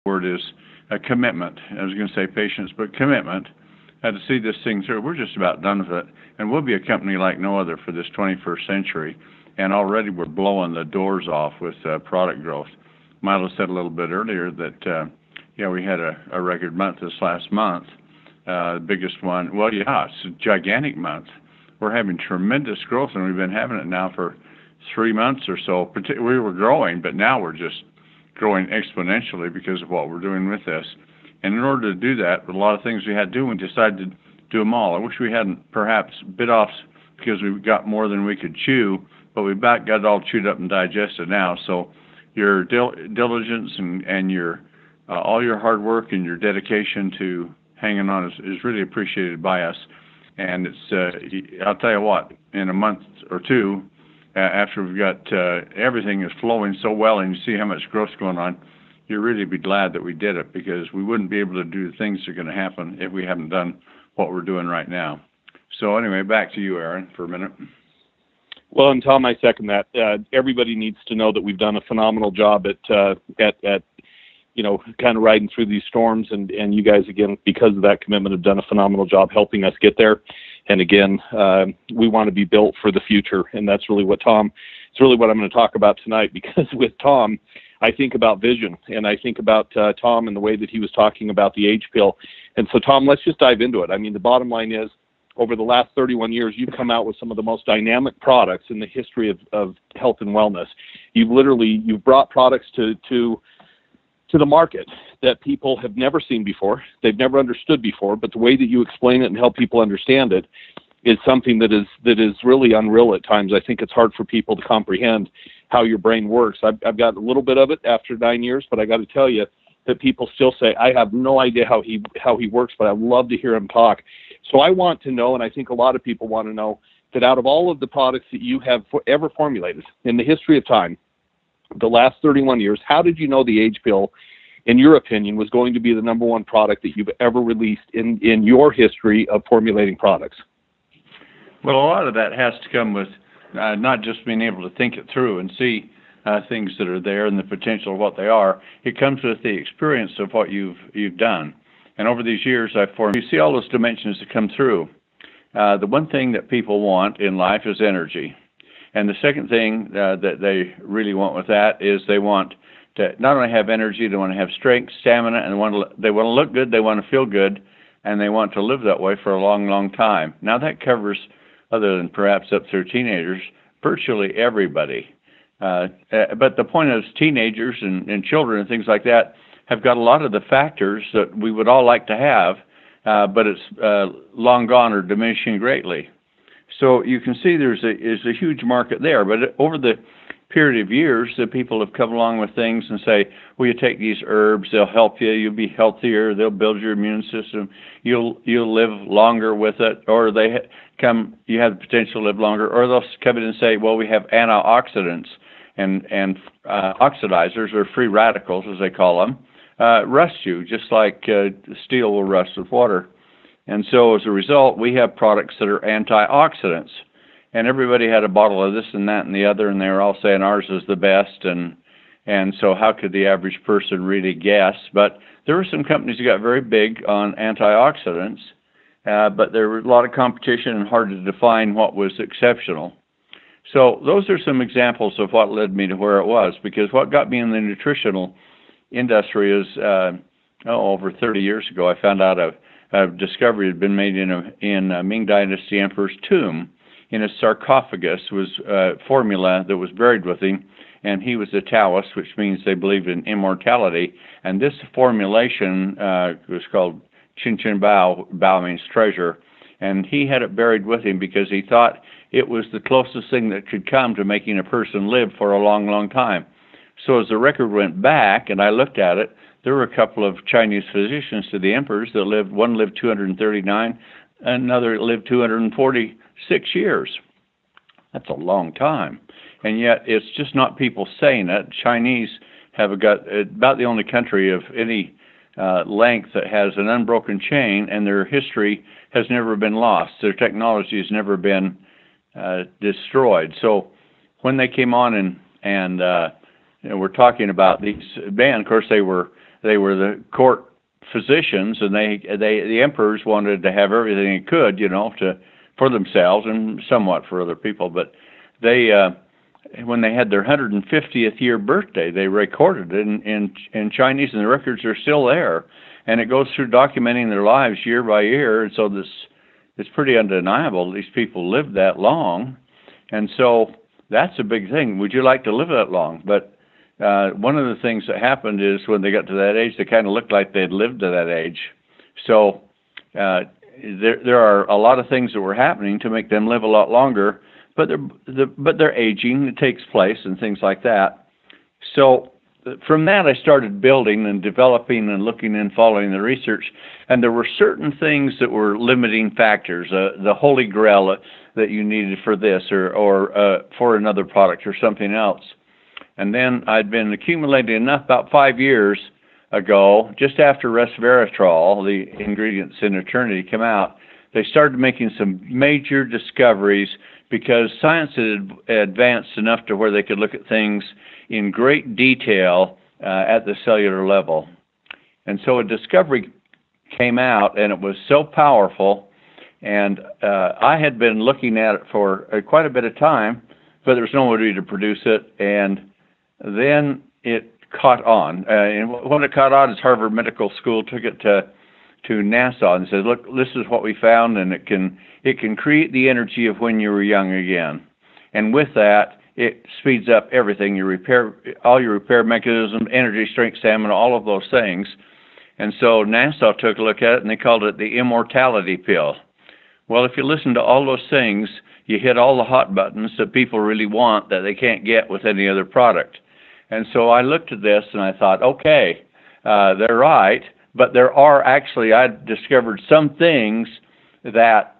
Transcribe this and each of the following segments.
word is commitment. I was going to say patience, but commitment. To see this thing through. We're just about done with it, and we'll be a company like no other for this 21st century. And already we're blowing the doors off with product growth. Milo said a little bit earlier that we had a record month this last month, the biggest one. Well, yeah, it's a gigantic month. We're having tremendous growth, and we've been having it now for 3 months or so. We were growing, but now we're just growing exponentially because of what we're doing with this. And in order to do that, with a lot of things we had to do, we decided to do them all. I wish we hadn't perhaps bit off because we got more than we could chew, but we've got it all chewed up and digested now. So your diligence and your all your hard work and your dedication to hanging on is really appreciated by us. And it's I'll tell you what, in a month or two, after we've got everything is flowing so well and you see how much growth's going on, you'll really be glad that we did it, because we wouldn't be able to do the things that are going to happen if we haven't done what we're doing right now. So anyway, back to you, Aaron, for a minute. Well, and Tom, I second that. Everybody needs to know that we've done a phenomenal job at kind of riding through these storms, and you guys, again, because of that commitment, have done a phenomenal job helping us get there. And again, we want to be built for the future, and that's really what it's really what I'm going to talk about tonight, because with Tom, I think about vision, and I think about Tom and the way that he was talking about the age pill. And so, Tom, let's just dive into it. I mean, the bottom line is, over the last 31 years, you've come out with some of the most dynamic products in the history of health and wellness. You've brought products to the market that people have never seen before, they've never understood before, but the way that you explain it and help people understand it is something that is really unreal at times. I think it's hard for people to comprehend how your brain works. I've got a little bit of it after 9 years, but I got to tell you that people still say, I have no idea how he works, but I love to hear him talk. So I want to know, and I think a lot of people want to know, that out of all of the products that you have ever formulated in the history of time, the last 31 years, how did you know the age pill, in your opinion, was going to be the number one product that you've ever released in your history of formulating products? Well, a lot of that has to come with not just being able to think it through and see things that are there and the potential of what they are. It comes with the experience of what you've done. And over these years, you see all those dimensions that come through. The one thing that people want in life is energy. And the second thing that they really want with that is they want to not only have energy, they want to have strength, stamina, and they want to look good, they want to feel good, and they want to live that way for a long, long time. Now that covers, other than perhaps up through teenagers, virtually everybody. But the point is, teenagers and children and things like that have got a lot of the factors that we would all like to have, but it's long gone or diminishing greatly. So you can see there's a huge market there. But over the period of years, the people have come along with things and say, well, you take these herbs, they'll help you, you'll be healthier, they'll build your immune system, you'll live longer with it, or you have the potential to live longer, or they'll come in and say, well, we have antioxidants and oxidizers, or free radicals, as they call them, rust you, just like steel will rust with water. And so as a result, we have products that are antioxidants. And everybody had a bottle of this and that and the other, and they were all saying ours is the best. And so how could the average person really guess? But there were some companies that got very big on antioxidants, but there was a lot of competition and hard to define what was exceptional. So those are some examples of what led me to where it was, because what got me in the nutritional industry is over 30 years ago, I found out a discovery had been made in a Ming Dynasty emperor's tomb. In a sarcophagus was formula that was buried with him, and he was a Taoist, which means they believed in immortality. And this formulation was called Chin Chin Bao. Bao means treasure. And he had it buried with him because he thought it was the closest thing that could come to making a person live for a long, long time. So as the record went back, and I looked at it, there were a couple of Chinese physicians to the emperors that lived. One lived 239, another lived 246 years. That's a long time. And yet it's just not people saying it. Chinese have got about the only country of any length that has an unbroken chain, and their history has never been lost. Their technology has never been destroyed. So when they came on and we're talking about these, of course they were they were the court physicians, and the emperors wanted to have everything they could, for themselves and somewhat for other people. But they, when they had their 150th year birthday, they recorded it in Chinese, and the records are still there. And it goes through documenting their lives year by year. And so it's pretty undeniable these people lived that long. And so that's a big thing. Would you like to live that long? But one of the things that happened is when they got to that age, they kind of looked like they'd lived to that age. So there are a lot of things that were happening to make them live a lot longer, but they're aging. It takes place and things like that. So from that, I started building and developing and looking and following the research. And there were certain things that were limiting factors, the holy grail that you needed for this or for another product or something else. And then I'd been accumulating enough about 5 years ago, just after resveratrol, the ingredients in Eternity, came out. They started making some major discoveries because science had advanced enough to where they could look at things in great detail at the cellular level. And so a discovery came out, and it was so powerful, and I had been looking at it for quite a bit of time, but there was nobody to produce it, and then it caught on. And when it caught on, Harvard Medical School took it to NASA and said, look, this is what we found, and it can create the energy of when you were young again. And with that, it speeds up everything, all your repair mechanisms, energy, strength, stamina, all of those things. And so NASA took a look at it, and they called it the immortality pill. Well, if you listen to all those things, you hit all the hot buttons that people really want that they can't get with any other product. And so I looked at this, and I thought, okay, they're right, but there are actually, I discovered some things that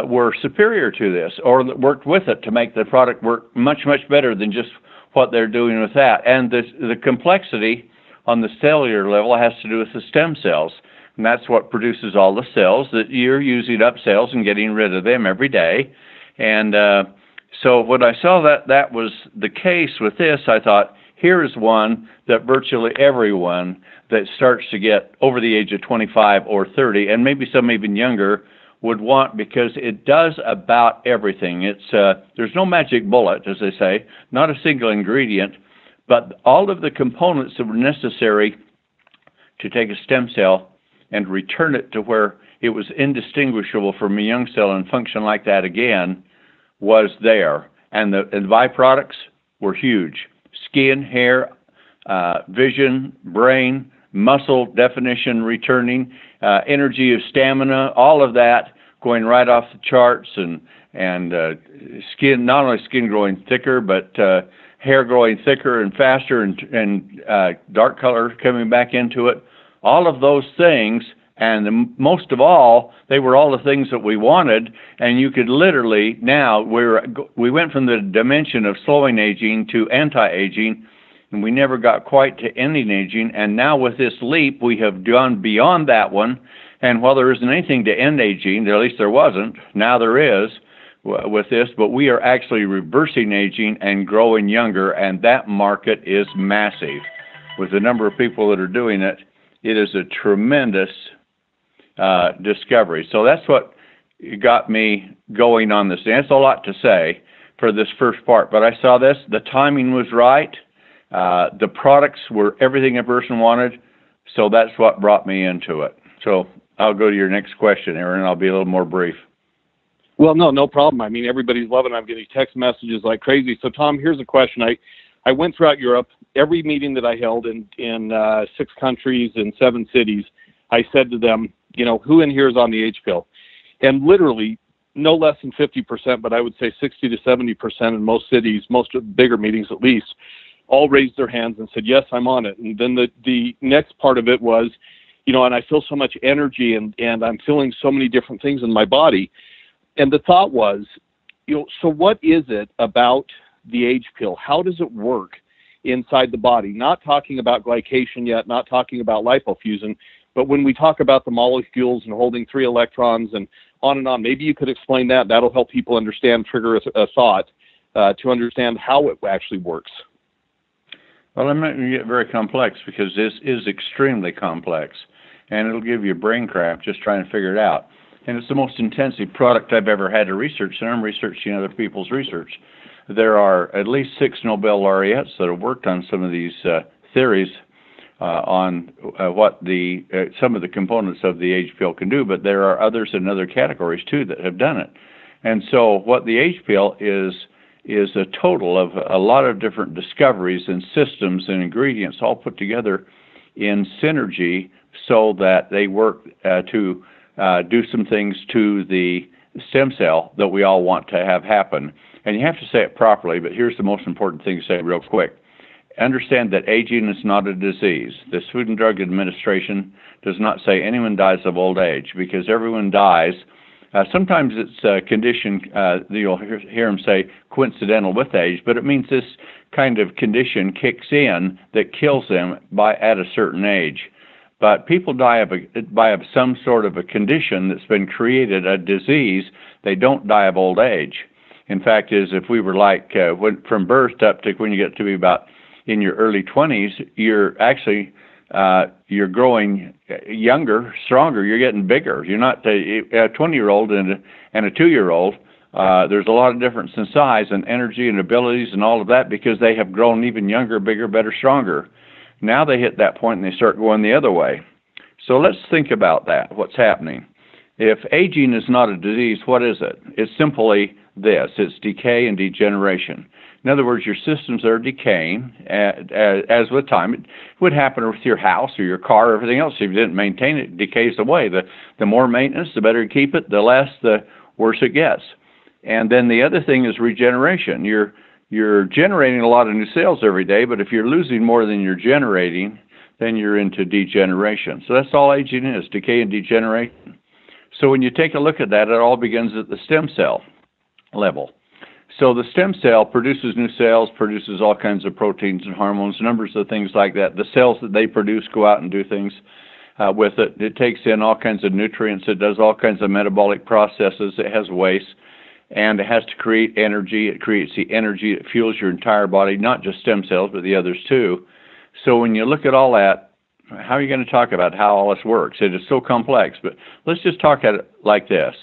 were superior to this, or that worked with it to make the product work much, much better than just what they're doing with that. And the complexity on the cellular level has to do with the stem cells. And that's what produces all the cells that you're using up cells and getting rid of them every day. And so when I saw that was the case with this, I thought, here is one that virtually everyone that starts to get over the age of 25 or 30, and maybe some even younger, would want, because it does about everything. There's no magic bullet, as they say, not a single ingredient, but all of the components that were necessary to take a stem cell and return it to where it was indistinguishable from a young cell and function like that again was there. And the byproducts were huge. Skin, hair, vision, brain, muscle definition returning, energy of stamina, all of that going right off the charts, and skin, not only skin growing thicker, but hair growing thicker and faster, and dark color coming back into it. All of those things, and most of all, they were all the things that we wanted, and you could literally, now, we went from the dimension of slowing aging to anti-aging, and we never got quite to ending aging, and now with this leap, we have gone beyond that one, and while there isn't anything to end aging, or at least there wasn't, now there is with this, but we are actually reversing aging and growing younger, and that market is massive. With the number of people that are doing it, it is a tremendous discovery. So that's what got me going on this. And that's a lot to say for this first part, but I saw this, the timing was right, the products were everything a person wanted, so that's what brought me into it. So I'll go to your next question, Aaron, and I'll be a little more brief. Well, no problem. I mean, everybody's loving it. I'm getting text messages like crazy. So, Tom, here's a question. I went throughout Europe. Every meeting that I held in 6 countries and 7 cities, I said to them, who in here is on the H pill? And literally, no less than 50%, but I would say 60 to 70% in most cities, most of the bigger meetings at least, all raised their hands and said, yes, I'm on it. And then the next part of it was, and I feel so much energy and I'm feeling so many different things in my body. And the thought was, so what is it about the H pill? How does it work inside the body? Not talking about glycation yet, not talking about lipofusion, but when we talk about the molecules and holding 3 electrons and on, maybe you could explain that. That'll help people understand, trigger a thought to understand how it actually works. Well, I'm not going to get very complex because this is extremely complex, and it'll give you brain cramp just trying to figure it out. And it's the most intensive product I've ever had to research, and I'm researching other people's research. There are at least 6 Nobel laureates that have worked on some of these theories on what some of the components of the age pill can do, but there are others in other categories too that have done it. And so what the age pill is a total of a lot of different discoveries and systems and ingredients all put together in synergy so that they work to do some things to the stem cell that we all want to have happen. And you have to say it properly, but here's the most important thing to say real quick. Understand that aging is not a disease. The Food and Drug Administration does not say anyone dies of old age, because everyone dies. Sometimes it's a condition, you'll hear them say, coincidental with age, but it means this kind of condition kicks in that kills them at a certain age. But people die by some sort of a condition that's been created, a disease. They don't die of old age. In fact, if we were like from birth up to when you get to be about in your early 20s, you're actually you're growing younger, stronger. You're getting bigger. You're not a 20-year-old and a 2-year-old. There's a lot of difference in size and energy and abilities and all of that because they have grown even younger, bigger, better, stronger. Now they hit that point and they start going the other way. So let's think about that, what's happening. If aging is not a disease, what is it? It's simply this. It's decay and degeneration. In other words, your systems are decaying as with time. It would happen with your house or your car or everything else. If you didn't maintain it, it decays away. The more maintenance, the better you keep it, the worse it gets. And then the other thing is regeneration. You're generating a lot of new cells every day, but if you're losing more than you're generating, then you're into degeneration. So that's all aging is, decay and degeneration. So when you take a look at that, it all begins at the stem cell level. So the stem cell produces new cells, produces all kinds of proteins and hormones, numbers of things like that. The cells that they produce go out and do things with it. It takes in all kinds of nutrients. It does all kinds of metabolic processes. It has waste. And it has to create energy. It creates the energy that fuels your entire body, not just stem cells, but the others too. So when you look at all that, how are you going to talk about how all this works? It is so complex, but let's just talk at it like this.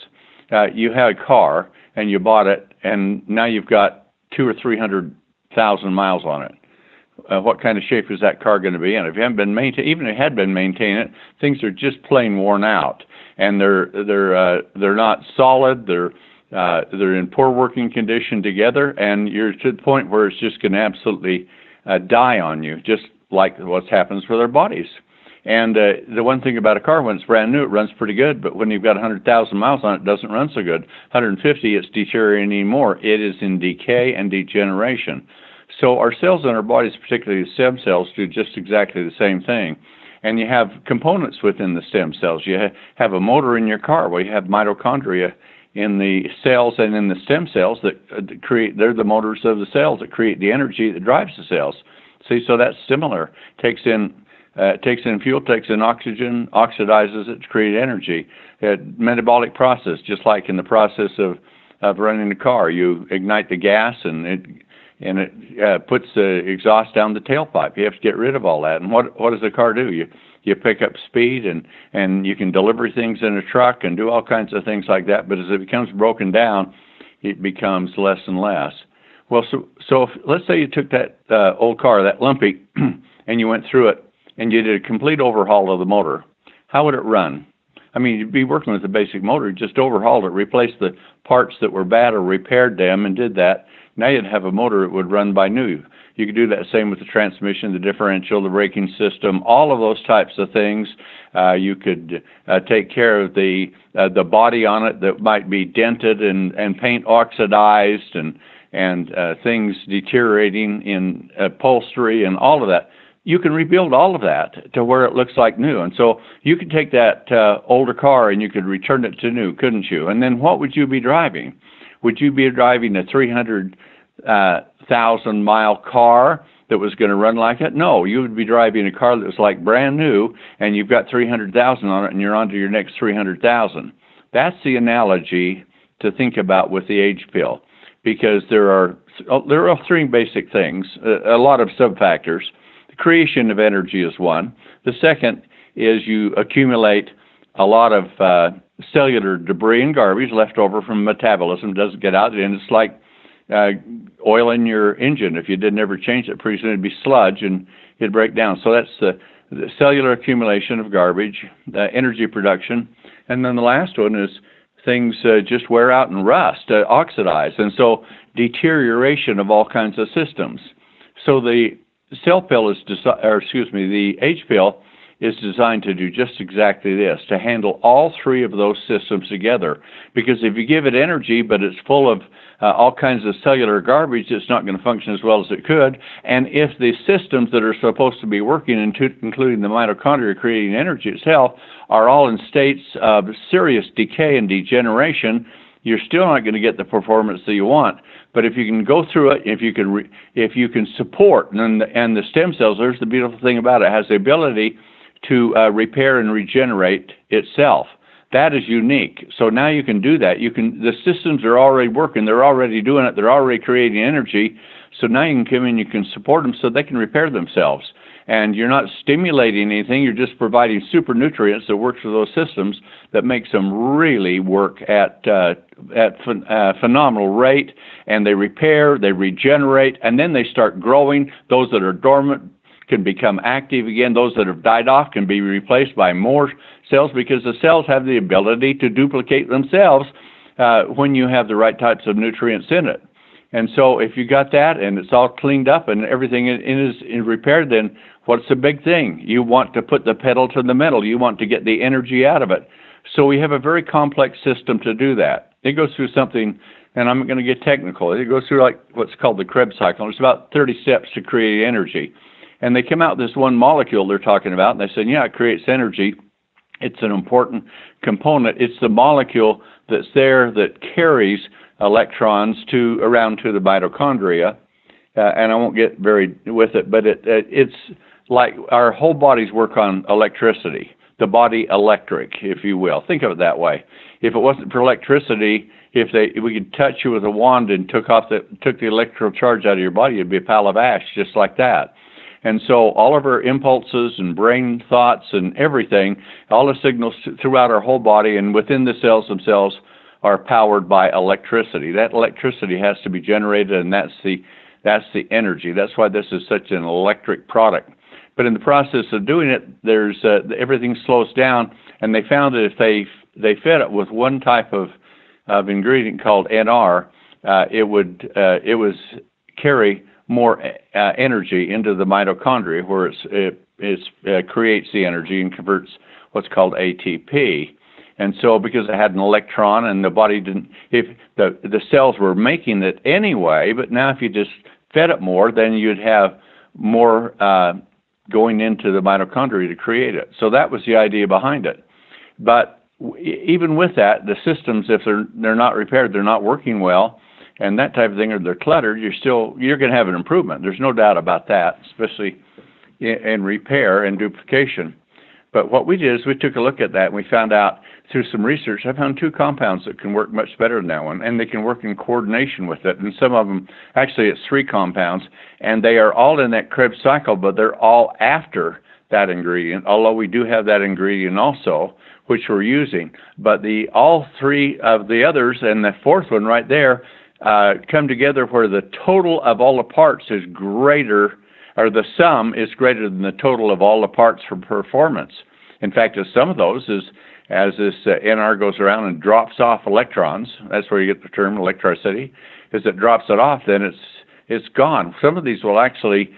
You had a car, and you bought it, and now you've got 200,000 or 300,000 miles on it. What kind of shape is that car going to be in? If you haven't been maintaining, even if you had been maintaining it, things are just plain worn out, and they're not solid. They're in poor working condition together, and you're to the point where it's just going to absolutely die on you, just like what happens with our bodies. And the one thing about a car, when it's brand new, it runs pretty good, but when you've got 100,000 miles on it, it doesn't run so good. 150, it's deteriorating more. It is in decay and degeneration. So our cells in our bodies, particularly the stem cells, do just exactly the same thing. And you have components within the stem cells. You have a motor in your car where you have mitochondria in the cells and in the stem cells that they're the motors of the cells that create the energy that drives the cells. See, so that's similar. Takes in fuel, takes in oxygen, oxidizes it to create energy. Metabolic process, just like in the process of running a car. You ignite the gas and it puts the exhaust down the tailpipe. You have to get rid of all that. And what does the car do? You pick up speed and you can deliver things in a truck and do all kinds of things like that. But as it becomes broken down, it becomes less and less. Well, so if, let's say you took that old car, that lumpy, and you went through it and you did a complete overhaul of the motor. How would it run? I mean, you'd be working with the basic motor, just overhauled it, replaced the parts that were bad or repaired them and did that. Now you'd have a motor that would run by new. You could do that same with the transmission, the differential, the braking system, all of those types of things. You could take care of the body on it that might be dented and paint oxidized and things deteriorating in upholstery and all of that. You can rebuild all of that to where it looks like new. And so you could take that older car and you could return it to new, couldn't you? And then what would you be driving? Would you be driving a 300,000-mile car that was going to run like it? No, you would be driving a car that was like brand new, and you've got 300,000 on it, and you're on to your next 300,000. That's the analogy to think about with the age pill, because there are three basic things, a lot of sub-factors. The creation of energy is one. The second is you accumulate a lot of cellular debris and garbage left over from metabolism, doesn't get out, and it's like oil in your engine. If you didn't ever change it, pretty soon it'd be sludge and it'd break down. So that's the cellular accumulation of garbage, the energy production, and then the last one is things just wear out and rust, oxidize, and so deterioration of all kinds of systems. So the cell pill the H pill is designed to do just exactly this, to handle all three of those systems together. Because if you give it energy, but it's full of all kinds of cellular garbage, it's not going to function as well as it could. And if the systems that are supposed to be working, including the mitochondria creating energy itself, are all in states of serious decay and degeneration, you're still not going to get the performance that you want. But if you can go through it, if you can support, and the stem cells, there's the beautiful thing about it, it has the ability to repair and regenerate itself. That is unique. So now you can do that. The systems are already working. They're already doing it. They're already creating energy. So now you can come in, you can support them so they can repair themselves. And you're not stimulating anything. You're just providing super nutrients that work for those systems that makes them really work at phenomenal rate. And they repair, they regenerate, and then they start growing. Those that are dormant can become active again. Those that have died off can be replaced by more cells, because the cells have the ability to duplicate themselves when you have the right types of nutrients in it. And so if you got that and it's all cleaned up and everything is repaired, then what's the big thing? You want to put the pedal to the metal. You want to get the energy out of it. So we have a very complex system to do that. It goes through something, and I'm going to get technical. It goes through like what's called the Krebs cycle. It's about 30 steps to create energy. And they come out with this one molecule they're talking about, and they said, yeah, it creates energy. It's an important component. It's the molecule that's there that carries electrons around to the mitochondria. And I won't get very with it, but it's like our whole bodies work on electricity, the body electric, if you will. Think of it that way. If it wasn't for electricity, if we could touch you with a wand and took the electrical charge out of your body, it'd be a pile of ash, just like that. And so all of our impulses and brain thoughts and everything, all the signals throughout our whole body and within the cells themselves are powered by electricity. That electricity has to be generated, and that's the energy. That's why this is such an electric product. But in the process of doing it, there's everything slows down, and they found that if they fed it with one type of ingredient called NR, it would carry more energy into the mitochondria, where it creates the energy and converts what's called ATP. And so because it had an electron and the body didn't, if the cells were making it anyway, but now if you just fed it more, then you'd have more going into the mitochondria to create it. So that was the idea behind it. But even with that, the systems, if they're not repaired, they're not working well, and that type of thing, or they're cluttered, you're going to have an improvement. There's no doubt about that, especially in repair and duplication. But what we did is we took a look at that, and we found out through some research, I found 2 compounds that can work much better than that one, and they can work in coordination with it. And some of them, actually it's 3 compounds, and they are all in that Krebs cycle, but they're all after that ingredient, although we do have that ingredient also, which we're using. But all 3 of the others, and the 4th one right there, come together where the total of all the parts is greater, or the sum is greater than the total of all the parts for performance. In fact, some of those as this NR goes around and drops off electrons, that's where you get the term electricity, as it drops it off, then it's gone. Some of these will actually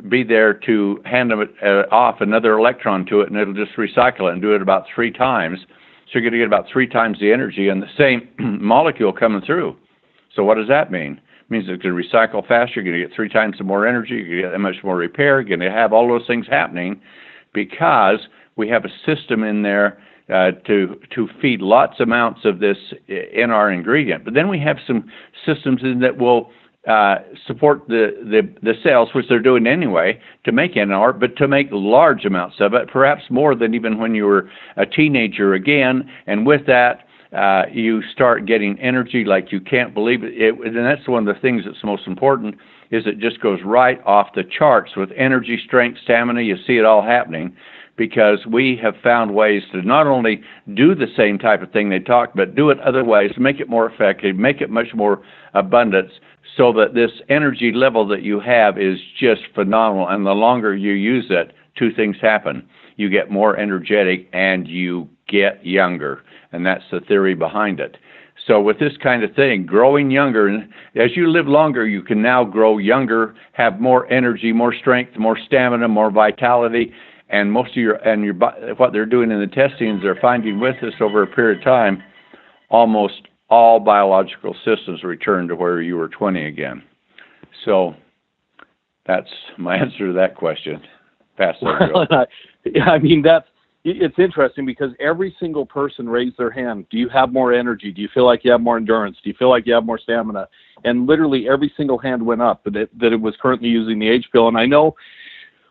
be there to hand them off another electron to it, and it'll just recycle it and do it about 3 times. So you're going to get about 3 times the energy and the same molecule coming through. So what does that mean? It means it's going to recycle faster, you're going to get 3 times the more energy, you're going to get that much more repair, you're going to have all those things happening because we have a system in there to feed lots amounts of this NR ingredient. But then we have some systems in that will support the cells, which they're doing anyway, to make NR, but to make large amounts of it, perhaps more than even when you were a teenager again. And with that, you start getting energy like you can't believe it. And that's one of the things that's most important, is it just goes right off the charts with energy, strength, stamina. You see it all happening because we have found ways to not only do the same type of thing they talk, but do it other ways, make it more effective, make it much more abundant, so that this energy level that you have is just phenomenal. And the longer you use it, two things happen. You get more energetic and you get younger. And that's the theory behind it. So with this kind of thing, growing younger, and as you live longer, you can now grow younger, have more energy, more strength, more stamina, more vitality. And most of what they're doing in the testing is they're finding with this over a period of time, almost all biological systems return to where you were 20 again. So that's my answer to that question. Pass that. I mean, it's interesting because every single person raised their hand. Do you have more energy? Do you feel like you have more endurance? Do you feel like you have more stamina? And literally every single hand went up that it was currently using the Age Pill. And I know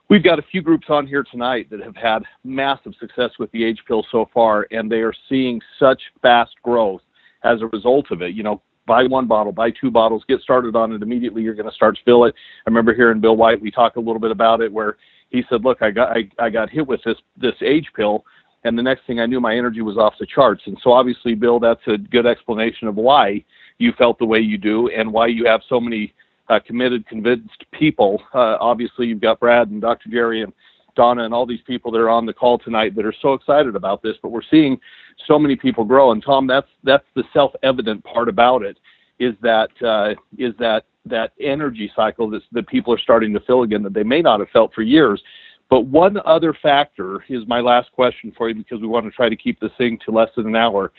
we've got a few groups on here tonight that have had massive success with the Age Pill so far, and they are seeing such fast growth as a result of it. You know, buy one bottle, buy two bottles, get started on it immediately. You're going to start to feel it. I remember hearing Bill White, we talked a little bit about it, where he said, look, I got hit with this Age Pill, and the next thing I knew, my energy was off the charts. And so obviously, Bill, that's a good explanation of why you felt the way you do and why you have so many committed, convinced people. Obviously, you've got Brad and Dr. Jerry and Donna and all these people that are on the call tonight that are so excited about this, but we're seeing so many people grow. And Tom, that's the self-evident part about it, is that energy cycle that people are starting to feel again that they may not have felt for years. But one other factor is my last question for you, because we want to try to keep this thing to less than an hour.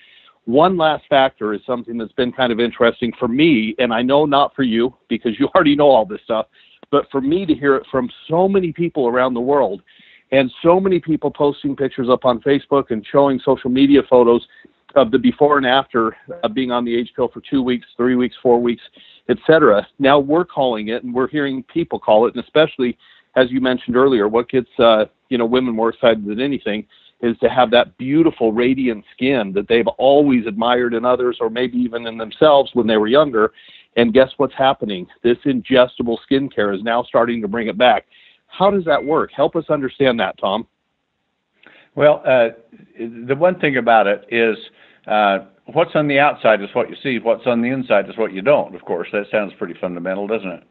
One last factor is something that's been kind of interesting for me, and I know not for you because you already know all this stuff, but for me to hear it from so many people around the world, and so many people posting pictures up on Facebook and showing social media photos of the before and after being on the Age Pill for 2 weeks, 3 weeks, 4 weeks, etc. Now we're calling it, and we're hearing people call it, and especially, as you mentioned earlier, what gets women more excited than anything is to have that beautiful, radiant skin that they've always admired in others, or maybe even in themselves when they were younger. And guess what's happening? This ingestible skincare is now starting to bring it back. How does that work? Help us understand that, Tom. Well, the one thing about it is what's on the outside is what you see. What's on the inside is what you don't, of course. That sounds pretty fundamental, doesn't it?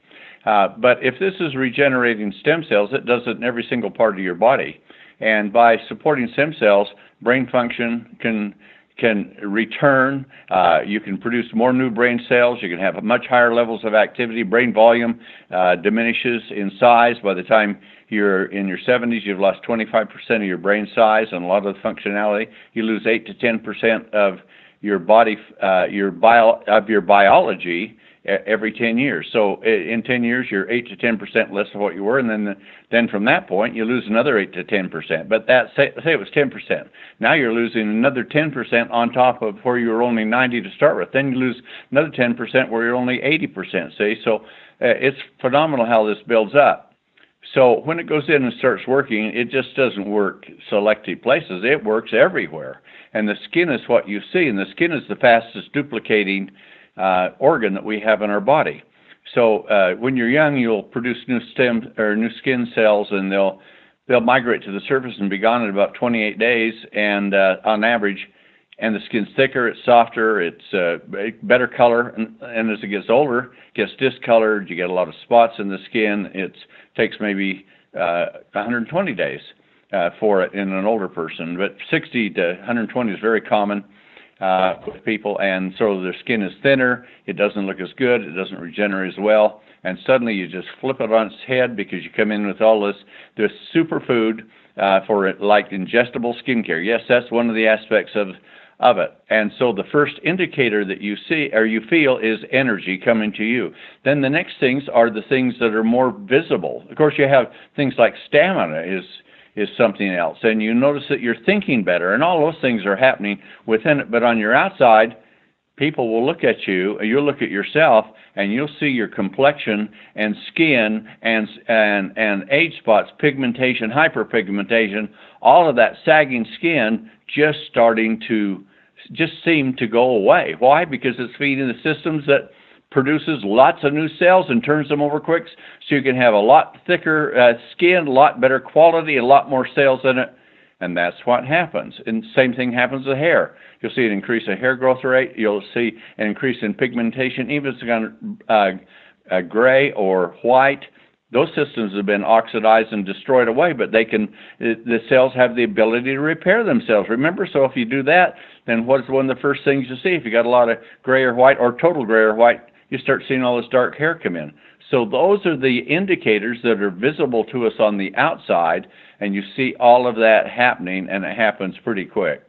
But if this is regenerating stem cells, it does it in every single part of your body. And by supporting stem cells, brain function can return. You can produce more new brain cells. You can have much higher levels of activity. Brain volume diminishes in size. By the time you're in your 70s, you've lost 25% of your brain size and a lot of the functionality. You lose 8 to 10% of your body, your biology every 10 years. So in 10 years, you're 8 to 10% less of what you were, and then from that point, you lose another 8 to 10%. But say it was 10%. Now you're losing another 10% on top of where you were only 90 to start with. Then you lose another 10% where you're only 80%. See, so it's phenomenal how this builds up. So when it goes in and starts working, it just doesn't work selected places. It works everywhere. And the skin is what you see, and the skin is the fastest duplicating organ that we have in our body. So when you're young, you'll produce new skin cells, and they'll migrate to the surface and be gone in about 28 days. And on average, and the skin's thicker, it's softer, it's better color, and as it gets older, it gets discolored. You get a lot of spots in the skin. It takes maybe 120 days for it in an older person, but 60 to 120 is very common with people, and so their skin is thinner, it doesn't look as good, it doesn't regenerate as well, and suddenly you just flip it on its head because you come in with all this superfood for it, like ingestible skincare. Yes, that's one of the aspects of it. And so the first indicator that you see or you feel is energy coming to you. Then the next things are the things that are more visible. Of course, you have things like stamina is something else, and you notice that you're thinking better, and all those things are happening within it. But on your outside, people will look at you, and you'll look at yourself, and you'll see your complexion and skin and age spots, pigmentation, hyperpigmentation, all of that sagging skin just starting to just seem to go away. Why? Because it's feeding the systems that produces lots of new cells and turns them over quick, so you can have a lot thicker skin, a lot better quality, a lot more cells in it, and that's what happens. And same thing happens with hair. You'll see an increase in hair growth rate. You'll see an increase in pigmentation, even if it's gone gray or white. Those systems have been oxidized and destroyed away, but the cells have the ability to repair themselves. Remember, so if you do that, then what's one of the first things you see? If you got a lot of gray or white or total gray or white, you start seeing all this dark hair come in. So those are the indicators that are visible to us on the outside, and you see all of that happening, and it happens pretty quick.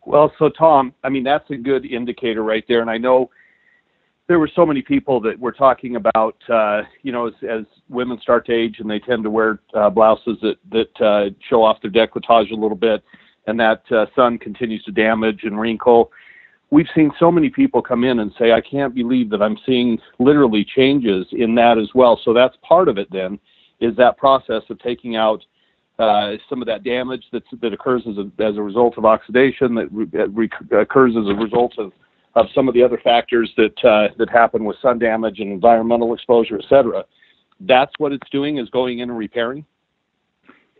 Well, so Tom, I mean, that's a good indicator right there. And I know there were so many people that were talking about, as women start to age and they tend to wear blouses that show off their décolletage a little bit, and that sun continues to damage and wrinkle. We've seen so many people come in and say, I can't believe that I'm seeing literally changes in that as well. So that's part of it then, is that process of taking out some of that damage that occurs as a result of oxidation, that occurs as a result of some of the other factors that happen with sun damage and environmental exposure, et cetera. That's what it's doing, is going in and repairing?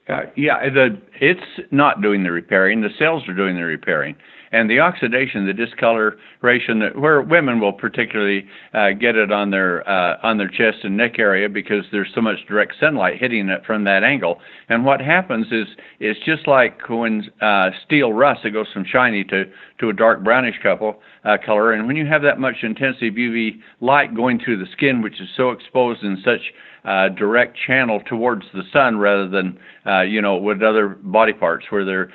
It's not doing the repairing. The cells are doing the repairing. And the oxidation, the discoloration, where women will particularly get it on their chest and neck area because there's so much direct sunlight hitting it from that angle. And what happens is it's just like when steel rusts, it goes from shiny to a dark brownish color. And when you have that much intensive UV light going through the skin, which is so exposed in such direct channel towards the sun rather than, with other body parts where they're,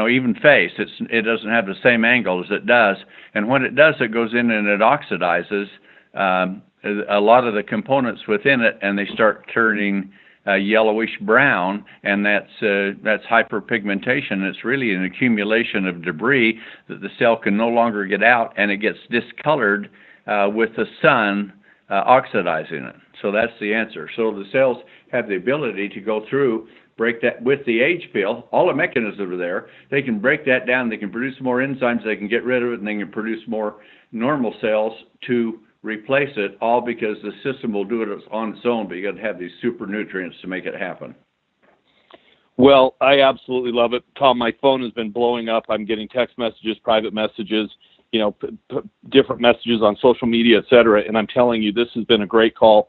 even face, it doesn't have the same angle as it does. And when it does, it goes in and it oxidizes a lot of the components within it, and they start turning yellowish brown, and that's hyperpigmentation. It's really an accumulation of debris that the cell can no longer get out, and it gets discolored with the sun oxidizing it. So that's the answer. So the cells have the ability to go through, break that with the age pill. All the mechanisms are there. They can break that down. They can produce more enzymes. They can get rid of it, and they can produce more normal cells to replace it, all because the system will do it on its own, but you got to have these super nutrients to make it happen. Well, I absolutely love it. Tom, my phone has been blowing up. I'm getting text messages, private messages, different messages on social media, et cetera. And I'm telling you, this has been a great call.